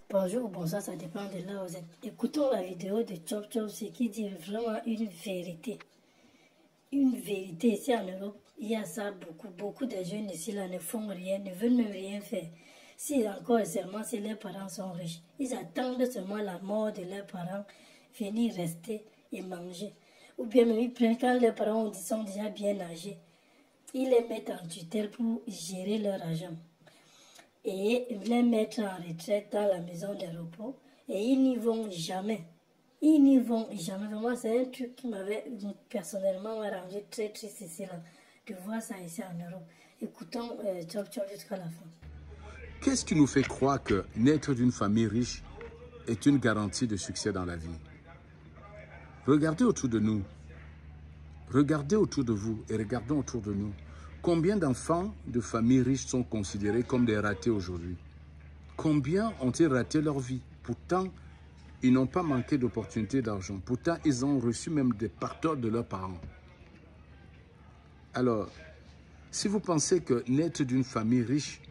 Bonjour ou bonsoir, ça dépend de là où vous êtes. Écoutons la vidéo de Chop Chop, ce qui dit vraiment une vérité. Une vérité ici en Europe, il y a ça beaucoup de jeunes ici là ne font rien, ne veulent même rien faire. Si encore seulement si leurs parents sont riches, ils attendent seulement la mort de leurs parents, venir rester et manger. Ou bien même ils prennent quand leurs parents sont déjà bien âgés, ils les mettent en tutelle pour gérer leur argent. Et les mettre en retraite dans la maison de repos. Et ils n'y vont jamais. Ils n'y vont jamais. Vraiment, c'est un truc qui m'avait personnellement rendu très triste ici, là, de voir ça ici en Europe. Écoutons Chop Chop jusqu'à la fin. Qu'est-ce qui nous fait croire que naître d'une famille riche est une garantie de succès dans la vie? Regardez autour de nous. Regardez autour de vous et regardons autour de nous. Combien d'enfants de familles riches sont considérés comme des ratés aujourd'hui? Combien ont-ils raté leur vie? Pourtant, ils n'ont pas manqué d'opportunités d'argent. Pourtant, ils ont reçu même des pardons de leurs parents. Alors, si vous pensez que naître d'une famille riche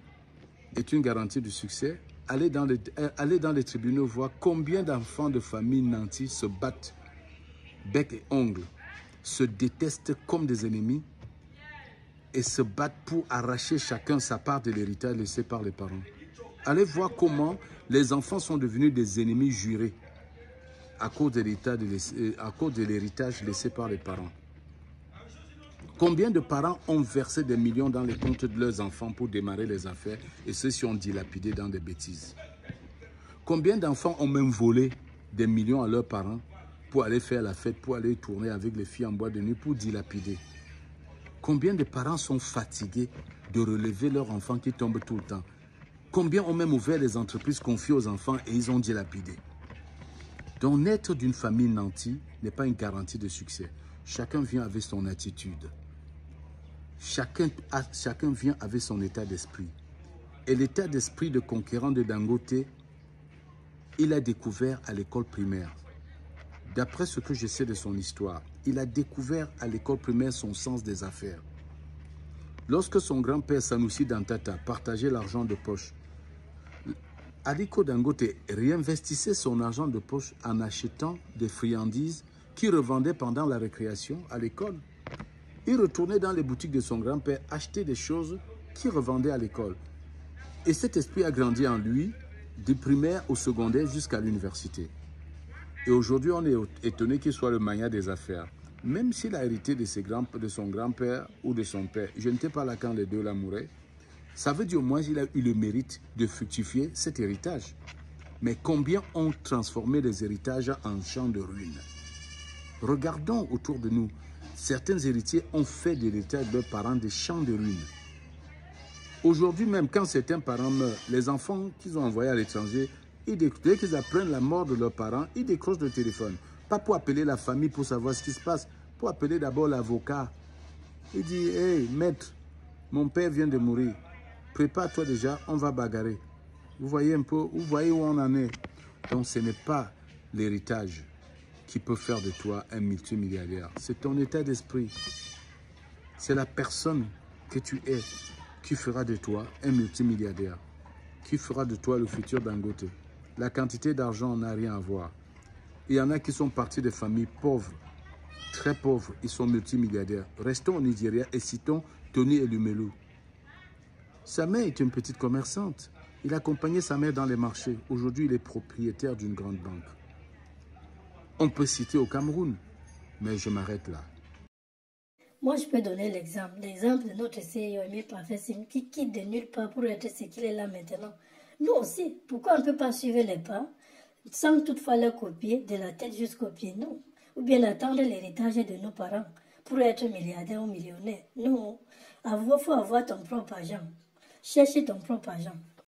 est une garantie de succès, allez dans les tribunaux voir combien d'enfants de familles nantis se battent bec et ongles, se détestent comme des ennemis et se battent pour arracher chacun sa part de l'héritage laissé par les parents. Allez voir comment les enfants sont devenus des ennemis jurés à cause de l'héritage laissé par les parents. Combien de parents ont versé des millions dans les comptes de leurs enfants pour démarrer les affaires et ceux-ci ont dilapidé dans des bêtises? Combien d'enfants ont même volé des millions à leurs parents pour aller faire la fête, pour aller tourner avec les filles en boîte de nuit, pour dilapider? Combien de parents sont fatigués de relever leurs enfants qui tombent tout le temps? Combien ont même ouvert des entreprises confiées aux enfants et ils ont dilapidé? Donc, naître d'une famille nantie n'est pas une garantie de succès. Chacun vient avec son attitude. Chacun vient avec son état d'esprit. Et l'état d'esprit de conquérant de Dangote, il a découvert à l'école primaire. D'après ce que je sais de son histoire, il a découvert à l'école primaire son sens des affaires. Lorsque son grand-père Sanusi Dantata partageait l'argent de poche, Aliko Dangote réinvestissait son argent de poche en achetant des friandises qu'il revendait pendant la récréation à l'école. Il retournait dans les boutiques de son grand-père acheter des choses qu'il revendait à l'école. Et cet esprit a grandi en lui, du primaire au secondaire jusqu'à l'université. Et aujourd'hui, on est étonné qu'il soit le magnat des affaires. Même s'il a hérité de son grand-père ou de son père, je n'étais pas là quand les deux l'amouraient, ça veut dire au moins qu'il a eu le mérite de fructifier cet héritage. Mais combien ont transformé les héritages en champs de ruines? Regardons autour de nous. Certains héritiers ont fait de l'héritage de leurs parents des champs de ruines. Aujourd'hui même, quand certains parents meurent, les enfants qu'ils ont envoyés à l'étranger, dès qu'ils apprennent la mort de leurs parents, ils décrochent le téléphone. Pas pour appeler la famille pour savoir ce qui se passe, pour appeler d'abord l'avocat. Il dit, hey, maître, mon père vient de mourir. Prépare-toi déjà, on va bagarrer. Vous voyez un peu, vous voyez où on en est. Donc ce n'est pas l'héritage qui peut faire de toi un multimilliardaire. C'est ton état d'esprit. C'est la personne que tu es qui fera de toi un multimilliardaire. Qui fera de toi le futur Dangote. La quantité d'argent n'a rien à voir. Il y en a qui sont partis de familles pauvres, très pauvres, ils sont multimilliardaires. Restons au Nigeria et citons Tony Elumelu. Sa mère est une petite commerçante. Il accompagnait sa mère dans les marchés. Aujourd'hui, il est propriétaire d'une grande banque. On peut citer au Cameroun, mais je m'arrête là. Moi, je peux donner l'exemple. L'exemple de notre CEO Emile Parfait Sim qui quitte de nulle part pour être ce qu'il est là maintenant. Nous aussi, pourquoi on ne peut pas suivre les pas sans toutefois les copier de la tête jusqu'aux pieds? Non. Ou bien attendre l'héritage de nos parents pour être milliardaire ou millionnaire. Non. Il faut avoir ton propre argent. Chercher ton propre argent.